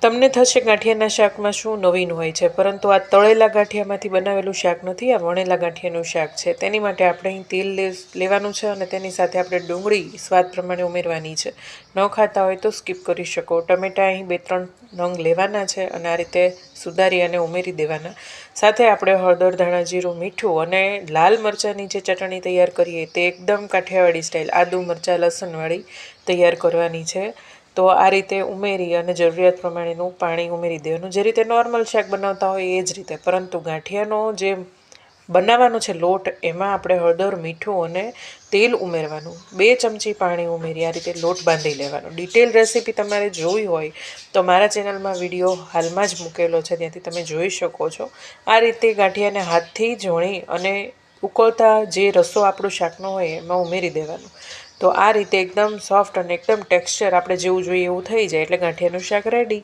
તમને થશે ગાંઠિયાના શાકમાં શું નવીન હોય છે, પરંતુ આ તળેલા ગાંઠિયામાંથી બનાવેલું શાક નથી, આ વણેલા ગાંઠિયાનું શાક છે। તેની માટે આપણે અહીં તેલ લેવાનું છે અને તેની સાથે આપણે ડુંગળી સ્વાદ પ્રમાણે ઉમેરવાની છે। ન ખાતા હોય તો સ્કીપ કરી શકો। ટમેટા અહીં 2-3 નંગ લેવાના છે અને આ રીતે સુધારી અને ઉમેરી દેવાના। સાથે આપણે હળદર, ધાણા જીરું, મીઠું અને લાલ મરચાંની જે ચટણી તૈયાર કરીએ તે એકદમ કાઠિયાવાડી સ્ટાઇલ આદુ મરચાં લસણવાળી તૈયાર કરવાની છે। તો આ રીતે ઉમેરી અને જરૂરિયાત પ્રમાણેનું પાણી ઉમેરી દેવાનું, જે રીતે નોર્મલ શાક બનાવતા હોય એ જ રીતે। પરંતુ ગાંઠિયાનો જે બનાવવાનો છે લોટ, એમાં આપણે હળદર, મીઠું અને તેલ ઉમેરવાનું। 2 ચમચી પાણી ઉમેરી આ રીતે લોટ બાંધી લેવાનો। ડિટેલ રેસીપી તમારે જોઈ હોય તો મારા ચેનલમાં વિડીયો હાલમાં જ મૂકેલો છે, ત્યાંથી તમે જોઈ શકો છો। આ રીતે ગાંઠિયાને હાથથી જ વણી અને ઉકળતા જે રસો આપણું શાકનો હોય એમાં ઉમેરી દેવાનું। તો આ રીતે એકદમ સોફ્ટ અને એકદમ ટેક્સચર આપણે જેવું જોઈએ એવું થઈ જાય એટલે ગાંઠિયાનું શાક રેડી।